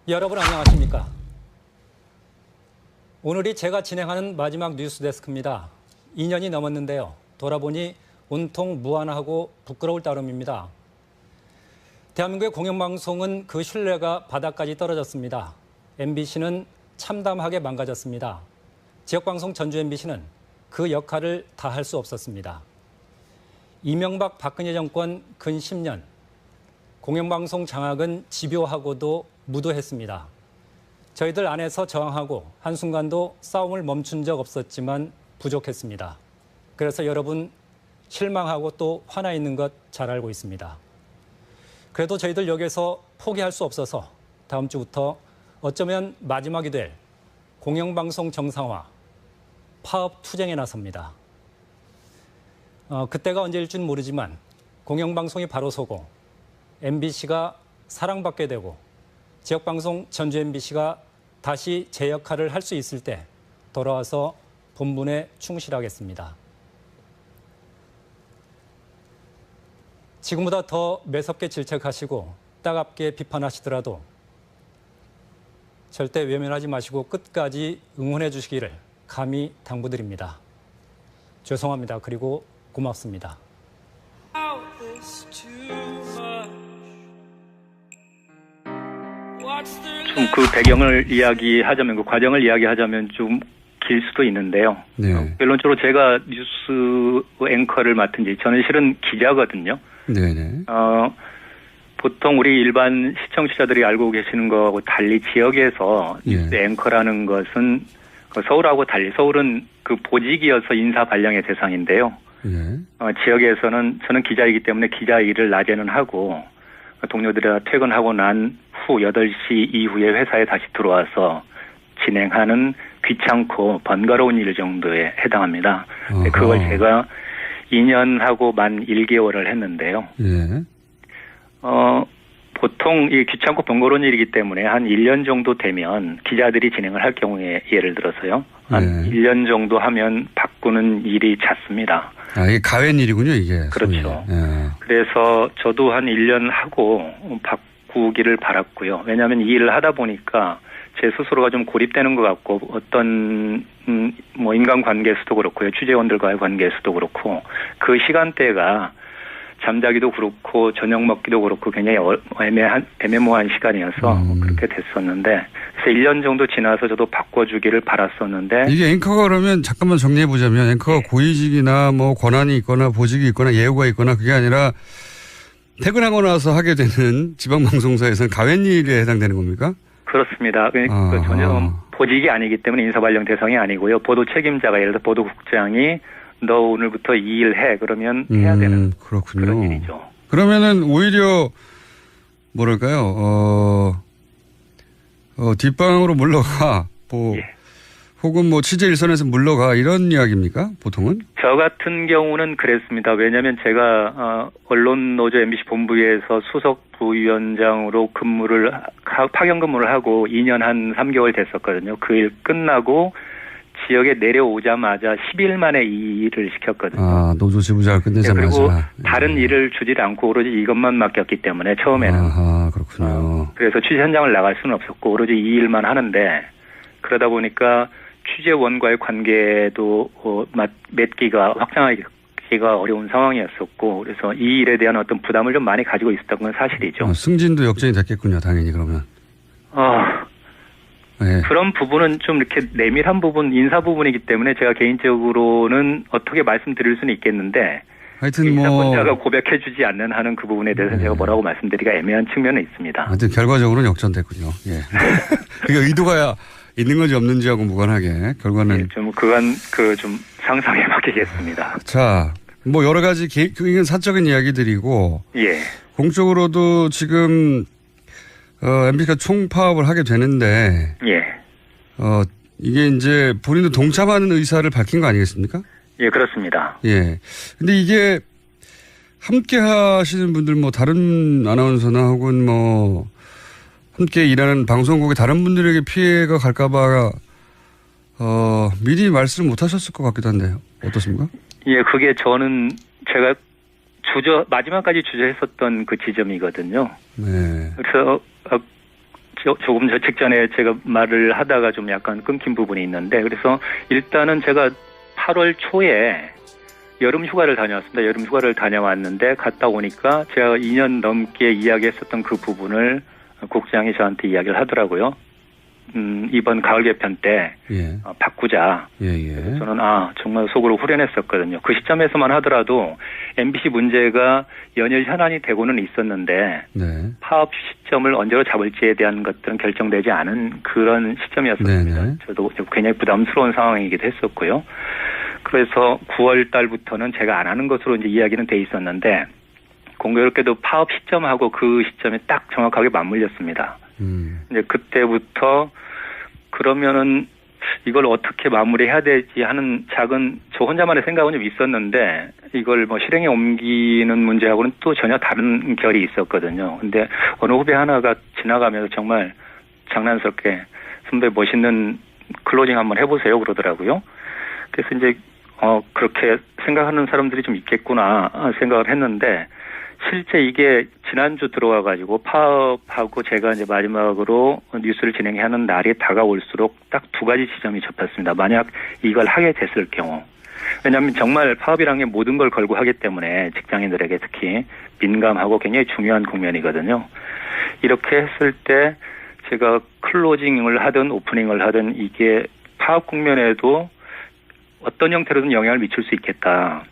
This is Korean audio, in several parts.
여러분 안녕하십니까? 오늘이 제가 진행하는 마지막 뉴스데스크입니다. 2년이 넘었는데요. 돌아보니 온통 무안하고 부끄러울 따름입니다. 대한민국의 공영방송은 그 신뢰가 바닥까지 떨어졌습니다. MBC는 참담하게 망가졌습니다. 지역방송 전주 MBC는 그 역할을 다할 수 없었습니다. 이명박 박근혜 정권 근 10년, 공영방송 장악은 집요하고도 무도했습니다. 저희들 안에서 저항하고 한순간도 싸움을 멈춘 적 없었지만 부족했습니다. 그래서 여러분 실망하고 또 화나 있는 것 잘 알고 있습니다. 그래도 저희들 여기서 포기할 수 없어서 다음 주부터 어쩌면 마지막이 될 공영방송 정상화, 파업 투쟁에 나섭니다. 그때가 언제일 줄 모르지만 공영방송이 바로 서고 MBC가 사랑받게 되고 지역방송 전주 MBC가 다시 제 역할을 할 수 있을 때 돌아와서 본분에 충실하겠습니다. 지금보다 더 매섭게 질책하시고 따갑게 비판하시더라도 절대 외면하지 마시고 끝까지 응원해 주시기를 감히 당부드립니다. 죄송합니다. 그리고 고맙습니다. 좀 그 배경을 이야기하자면, 그 과정을 이야기하자면 좀 길 수도 있는데요. 네. 결론적으로 제가 뉴스 앵커를 맡은 지, 저는 실은 기자거든요. 네네. 보통 우리 일반 시청자들이 알고 계시는 거하고 달리 지역에서 뉴스 앵커라는 것은 서울하고 달리, 서울은 그 보직이어서 인사 발령의 대상인데요. 지역에서는 저는 기자이기 때문에 기자 일을 낮에는 하고 동료들이랑 퇴근하고 난 후 8시 이후에 회사에 다시 들어와서 진행하는 귀찮고 번거로운 일 정도에 해당합니다. 그걸 제가 2년하고 만 1개월을 했는데요. 보통 이 귀찮고 번거로운 일이기 때문에 한 1년 정도 되면 기자들이 진행을 할 경우에 예를 들어서요. 한 1년 정도 하면 바꾸는 일이 잦습니다. 아, 이게 가웬 일이군요, 이게. 그렇죠. 그래서 저도 한 1년 하고 바꾸기를 바랐고요. 왜냐하면 이 일을 하다 보니까 제 스스로가 좀 고립되는 것 같고 어떤 뭐 인간관계에서도 그렇고요. 취재원들과의 관계에서도 그렇고 그 시간대가 잠자기도 그렇고 저녁 먹기도 그렇고 굉장히 애매모호한 시간이어서 그렇게 됐었는데 그래서 1년 정도 지나서 저도 바꿔주기를 바랐었는데 이게 앵커가 그러면 잠깐만 정리해보자면 앵커가 고위직이나 뭐 권한이 있거나 보직이 있거나 예우가 있거나 그게 아니라 퇴근하고 나서 하게 되는 지방방송사에서는 가웬일에 해당되는 겁니까? 그렇습니다. 전혀 보직이 아니기 때문에 인사발령 대상이 아니고요. 보도 책임자가 예를 들어 보도국장이 너 오늘부터 이 일 해. 그러면 해야 되는 그렇군요. 그런 일이죠. 그러면은 오히려 뭐랄까요? 뒷방으로 물러가 혹은 뭐 취재 일선에서 물러가 이런 이야기입니까? 보통은? 저 같은 경우는 그랬습니다. 왜냐하면 제가 언론노조 MBC 본부에서 수석 부위원장으로 파견 근무를 하고 2년 한 3개월 됐었거든요. 그 일 끝나고 지역에 내려오자마자 10일 만에 이 일을 시켰거든요. 아, 노조 지부장을 끝내자마자. 그리고 다른 일을 주지 않고 오로지 이것만 맡겼기 때문에 처음에는. 아, 그렇군요. 그래서 취재 현장을 나갈 수는 없었고 오로지 이 일만 하는데 그러다 보니까 취재원과의 관계도 맺기가 확장하기가 어려운 상황이었었고 그래서 이 일에 대한 어떤 부담을 좀 많이 가지고 있었던 건 사실이죠. 승진도 역전이 됐겠군요. 당연히 그러면. 그런 부분은 좀 이렇게 내밀한 부분, 인사 부분이기 때문에 제가 개인적으로는 어떻게 말씀드릴 수는 있겠는데 하여튼 인사권자가 고백해주지 않는 하는 그 부분에 대해서는 제가 뭐라고 말씀드리기가 애매한 측면은 있습니다. 하여튼 결과적으로는 역전됐군요. 그게 의도가 있는 건지 없는지하고 무관하게 결과는 그건 좀 상상에 맡기겠습니다. 자, 뭐 여러 가지 이건 사적인 이야기들이고 공적으로도 지금 MBC가 총파업을 하게 되는데 이게 이제 본인도 동참하는 의사를 밝힌 거 아니겠습니까? 예, 그렇습니다. 근데 이게 함께 하시는 분들 뭐 다른 아나운서나 혹은 뭐 함께 일하는 방송국의 다른 분들에게 피해가 갈까봐 미리 말씀을 못 하셨을 것 같기도 한데요. 어떻습니까? 그게 저는 제가 마지막까지 주저했었던 그 지점이거든요. 그래서 조금 저 직전에 제가 말을 하다가 좀 약간 끊긴 부분이 있는데, 그래서 일단은 제가 8월 초에 여름 휴가를 다녀왔습니다. 여름 휴가를 다녀왔는데 갔다 오니까 제가 2년 넘게 이야기했었던 그 부분을 국장이 저한테 이야기를 하더라고요. 이번 가을 개편 때 예. 바꾸자. 예. 저는 정말 속으로 후련했었거든요. 그 시점에서만 하더라도 MBC 문제가 연일 현안이 되고는 있었는데 네. 파업 시점을 언제로 잡을지에 대한 것들은 결정되지 않은 그런 시점이었습니다. 네네. 저도 굉장히 부담스러운 상황이기도 했었고요. 그래서 9월 달부터는 제가 안 하는 것으로 이제 이야기는 돼 있었는데 공교롭게도 파업 시점하고 그 시점이 딱 정확하게 맞물렸습니다. 이제 그때부터 그러면은 이걸 어떻게 마무리해야 되지 하는 작은 저 혼자만의 생각은 좀 있었는데 이걸 뭐 실행에 옮기는 문제하고는 또 전혀 다른 결이 있었거든요. 근데 어느 후배 하나가 지나가면서 정말 장난스럽게 선배 멋있는 클로징 한번 해보세요 그러더라고요. 그래서 이제 그렇게 생각하는 사람들이 좀 있겠구나 생각을 했는데 실제 이게 지난주 들어와가지고 파업하고 제가 이제 마지막으로 뉴스를 진행하는 날이 다가올수록 딱 두 가지 지점이 접혔습니다. 만약 이걸 하게 됐을 경우. 왜냐하면 정말 파업이라는 게 모든 걸 걸고 하기 때문에 직장인들에게 특히 민감하고 굉장히 중요한 국면이거든요. 이렇게 했을 때 제가 클로징을 하든 오프닝을 하든 이게 파업 국면에도 어떤 형태로든 영향을 미칠 수 있겠다.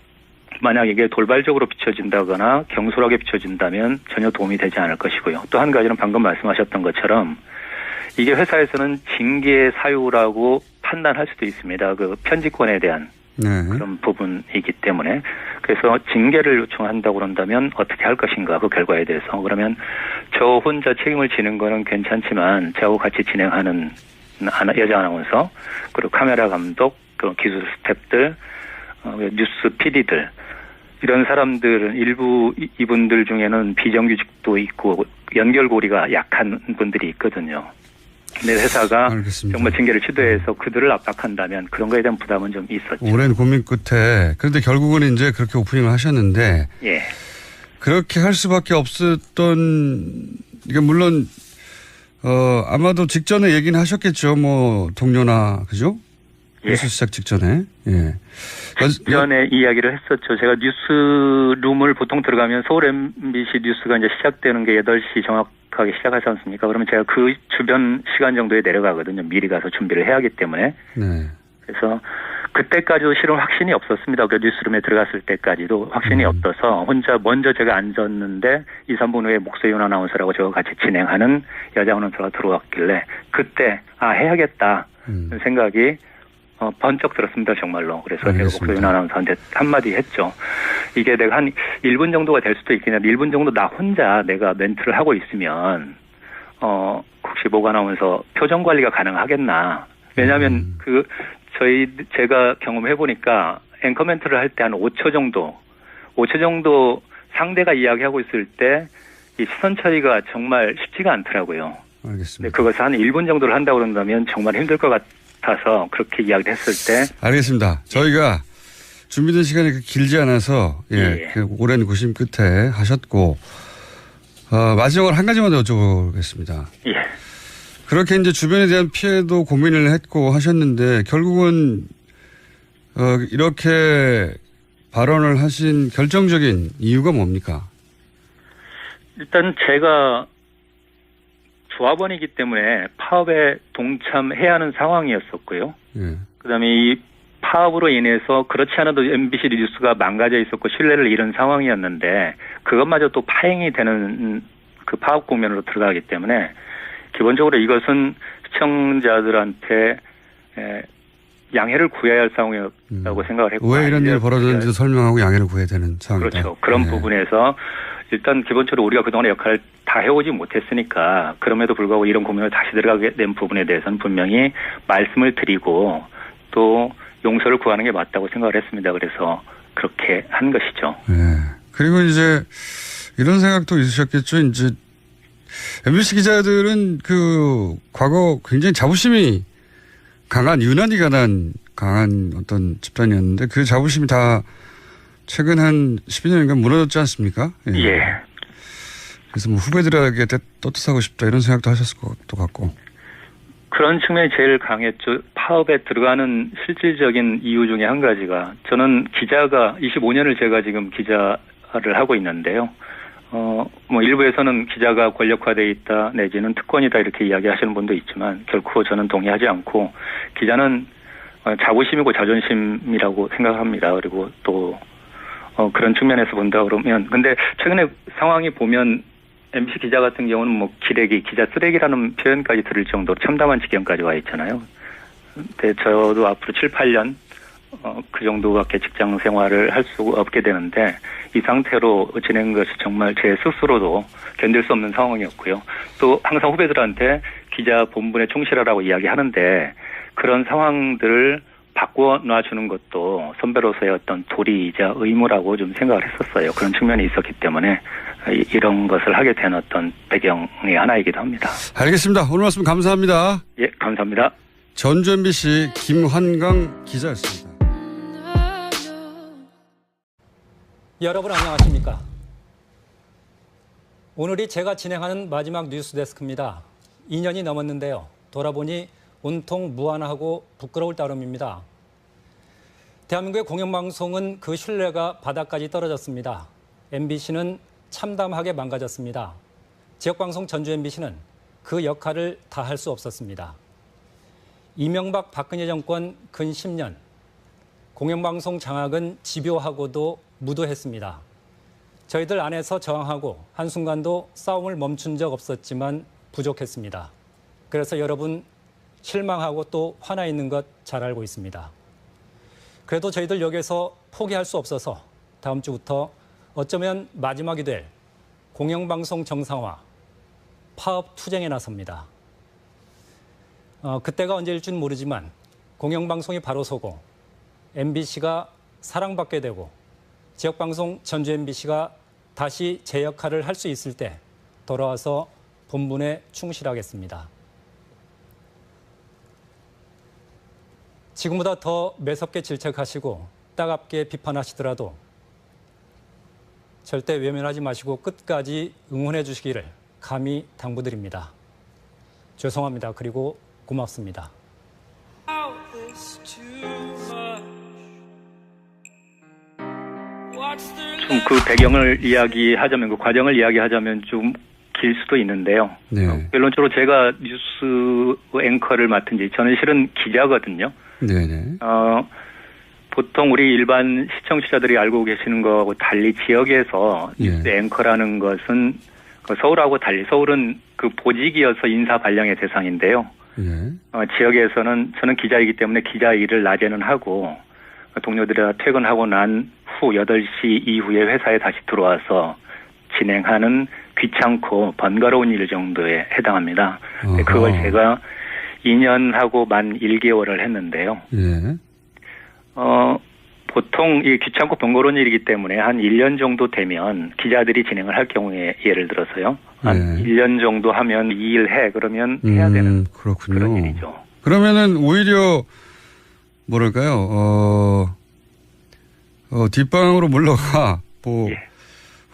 만약 이게 돌발적으로 비춰진다거나 경솔하게 비춰진다면 전혀 도움이 되지 않을 것이고요. 또 한 가지는 방금 말씀하셨던 것처럼 이게 회사에서는 징계 사유라고 판단할 수도 있습니다. 그 편집권에 대한 그런 부분이기 때문에. 그래서 징계를 요청한다고 그런다면 어떻게 할 것인가 그 결과에 대해서. 그러면 저 혼자 책임을 지는 거는 괜찮지만 저하고 같이 진행하는 여자 아나운서 그리고 카메라 감독 그 기술 스태프들 뉴스 PD들 이런 사람들은 일부 이분들 중에는 비정규직도 있고 연결고리가 약한 분들이 있거든요. 근데 회사가 알겠습니다. 정말 징계를 시도해서 그들을 압박한다면 그런 거에 대한 부담은 좀 있었죠. 오랜 고민 끝에 그런데 결국은 이제 그렇게 오프닝을 하셨는데 예. 그렇게 할 수밖에 없었던 이게 물론 아마도 직전에 얘기는 하셨겠죠. 뭐 동료나 그죠? 예. 뉴스 시작 직전에. 예. 직전에 이야기를 했었죠. 제가 뉴스룸을 보통 들어가면 서울 MBC 뉴스가 이제 시작되는 게 8시 정확하게 시작하지 않습니까? 그러면 제가 그 주변 시간 정도에 내려가거든요. 미리 가서 준비를 해야 하기 때문에. 네. 그래서 그때까지도 실은 확신이 없었습니다. 그 뉴스룸에 들어갔을 때까지도 확신이 없어서 혼자 먼저 제가 앉았는데 2, 3분 후에 목소윤 아나운서라고 저와 같이 진행하는 여자 아나운서가 들어왔길래 그때 해야겠다 생각이 번쩍 들었습니다. 정말로. 그래서 제가 목소윤 아나운서한테 한마디 했죠. 이게 내가 한 1분 정도가 될 수도 있겠냐. 1분 정도 나 혼자 내가 멘트를 하고 있으면 혹시 목 아나운서 표정 관리가 가능하겠나. 왜냐하면 제가 경험해 보니까 앵커 멘트를 할 때 한 5초 정도 상대가 이야기하고 있을 때 이 시선 처리가 정말 쉽지가 않더라고요. 알겠습니다. 그것을 한 1분 정도를 한다고 그런다면 정말 힘들 것 같아서 그렇게 이야기를 했을 때. 알겠습니다. 저희가 준비된 시간이 길지 않아서 그 오랜 고심 끝에 하셨고 마지막으로 한 가지만 더 여쭤보겠습니다. 예. 그렇게 이제 주변에 대한 피해도 고민을 했고 하셨는데 결국은 이렇게 발언을 하신 결정적인 이유가 뭡니까? 일단 제가 조합원이기 때문에 파업에 동참해야 하는 상황이었었고요. 예. 그다음에 이 파업으로 인해서 그렇지 않아도 MBC 뉴스가 망가져 있었고 신뢰를 잃은 상황이었는데 그것마저 또 파행이 되는 그 파업 국면으로 들어가기 때문에 기본적으로 이것은 시청자들한테 양해를 구해야 할 상황이었다고 생각을 했고. 왜 이런 일이 벌어졌는지도 설명하고 양해를 구해야 되는 상황이다. 그렇죠. 그런 부분에서 일단 기본적으로 우리가 그동안의 역할을 다 해오지 못했으니까 그럼에도 불구하고 이런 고민을 다시 들어가게 된 부분에 대해서는 분명히 말씀을 드리고 또 용서를 구하는 게 맞다고 생각을 했습니다. 그래서 그렇게 한 것이죠. 네. 그리고 이제 이런 생각도 있으셨겠죠. 이제 MBC 기자들은 그 과거 굉장히 자부심이 강한 유난히 강한 어떤 집단이었는데 그 자부심이 다 최근 한 12년간 무너졌지 않습니까? 예. 그래서 뭐 후배들에게 떳떳하고 싶다 이런 생각도 하셨을 것도 같고. 그런 측면이 제일 강했죠. 파업에 들어가는 실질적인 이유 중에 한 가지가 저는 기자가 25년을 제가 지금 기자를 하고 있는데요. 뭐 일부에서는 기자가 권력화돼 있다 내지는 특권이다 이렇게 이야기하시는 분도 있지만 결코 저는 동의하지 않고 기자는 자부심이고 자존심이라고 생각합니다. 그리고 또 그런 측면에서 본다 그러면 근데 최근에 상황이 보면 MBC 기자 같은 경우는 뭐 기레기, 기자 쓰레기라는 표현까지 들을 정도로 참담한 지경까지 와 있잖아요. 근데 저도 앞으로 7, 8년 그 정도밖에 직장 생활을 할 수 없게 되는데 이 상태로 지낸 것이 정말 제 스스로도 견딜 수 없는 상황이었고요. 또 항상 후배들한테 기자 본분에 충실하라고 이야기하는데 그런 상황들을 바꿔놔주는 것도 선배로서의 어떤 도리이자 의무라고 좀 생각을 했었어요. 그런 측면이 있었기 때문에 이런 것을 하게 된 어떤 배경의 하나이기도 합니다. 알겠습니다. 오늘 말씀 감사합니다. 예, 감사합니다. 전주 MBC 김환강 기자였습니다. 여러분 안녕하십니까? 오늘이 제가 진행하는 마지막 뉴스데스크입니다. 2년이 넘었는데요. 돌아보니 온통 무안하고 부끄러울 따름입니다. 대한민국의 공영방송은 그 신뢰가 바닥까지 떨어졌습니다. MBC는 참담하게 망가졌습니다. 지역방송 전주 MBC는 그 역할을 다할 수 없었습니다. 이명박 박근혜 정권 근 10년, 공영방송 장악은 집요하고도 무도했습니다. 저희들 안에서 저항하고 한순간도 싸움을 멈춘 적 없었지만 부족했습니다. 그래서 여러분 실망하고 또 화나 있는 것 잘 알고 있습니다. 그래도 저희들 여기에서 포기할 수 없어서 다음 주부터 어쩌면 마지막이 될 공영방송 정상화, 파업 투쟁에 나섭니다. 그때가 언제일 줄 모르지만 공영방송이 바로 서고 MBC가 사랑받게 되고 지역방송 전주 MBC가 다시 제 역할을 할 수 있을 때 돌아와서 본분에 충실하겠습니다. 지금보다 더 매섭게 질책하시고 따갑게 비판하시더라도 절대 외면하지 마시고 끝까지 응원해 주시기를 감히 당부드립니다. 죄송합니다. 그리고 고맙습니다. 좀 그 배경을 이야기하자면 그 과정을 이야기하자면 좀 길 수도 있는데요. 네. 결론적으로 제가 뉴스 앵커를 맡은 지 저는 실은 기자거든요. 네네. 보통 우리 일반 시청자들이 알고 계시는 거하고 달리 지역에서 뉴스 앵커라는 것은 서울하고 달리 서울은 그 보직이어서 인사 발령의 대상인데요. 지역에서는 저는 기자이기 때문에 기자 일을 낮에는 하고 동료들이랑 퇴근하고 난 후 8시 이후에 회사에 다시 들어와서 진행하는 귀찮고 번거로운 일 정도에 해당합니다. 그걸 제가 2년하고 만 1개월을 했는데요. 보통 이 귀찮고 번거로운 일이기 때문에 한 1년 정도 되면 기자들이 진행을 할 경우에 예를 들어서요. 한 1년 정도 하면 이 일 해 그러면 해야 되는 그렇군요. 그런 일이죠. 그러면은 오히려 뭐랄까요? 뒷방으로 물러가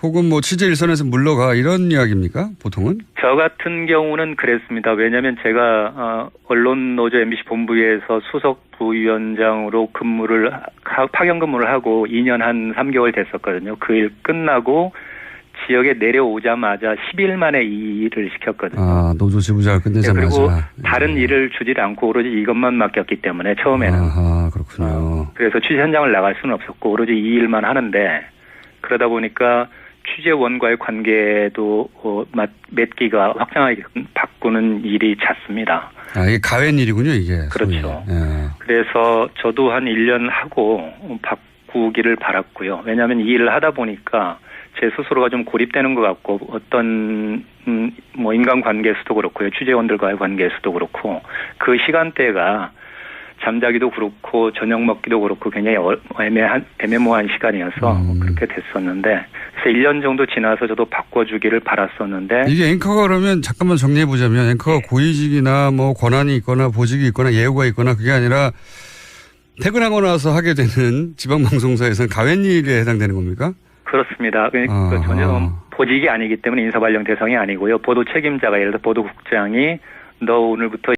혹은 뭐 취재 일선에서 물러가 이런 이야기입니까? 보통은? 저 같은 경우는 그랬습니다. 왜냐하면 제가 언론노조 MBC 본부에서 수석 부위원장으로 파견 근무를 하고 2년 한 3개월 됐었거든요. 그 일 끝나고 지역에 내려오자마자 10일 만에 이 일을 시켰거든요. 노조 지부장을 끝내자마자. 그리고 다른 일을 주질 않고 오로지 이것만 맡겼기 때문에 처음에는. 그렇군요. 그래서 취재 현장을 나갈 수는 없었고 오로지 이 일만 하는데 그러다 보니까 취재원과의 관계도 맺기가 확장하게 바꾸는 일이 잦습니다. 이게 가외 일이군요, 이게. 그렇죠. 그래서 저도 한 1년 하고 바꾸기를 바랐고요. 왜냐하면 이 일을 하다 보니까 제 스스로가 좀 고립되는 것 같고 어떤 뭐 인간관계에서도 그렇고요. 취재원들과의 관계에서도 그렇고 그 시간대가 잠자기도 그렇고 저녁 먹기도 그렇고 굉장히 애매모호한 시간이어서 그렇게 됐었는데 그래서 1년 정도 지나서 저도 바꿔주기를 바랐었는데 이게 앵커가 그러면 잠깐만 정리해보자면 앵커가 고위직이나 뭐 권한이 있거나 보직이 있거나 예우가 있거나 그게 아니라 퇴근하고 나서 하게 되는 지방방송사에서는 가외일에 해당되는 겁니까? 그렇습니다. 그러니까 전혀 보직이 아니기 때문에 인사 발령 대상이 아니고요. 보도 책임자가 예를 들어 보도국장이 너 오늘부터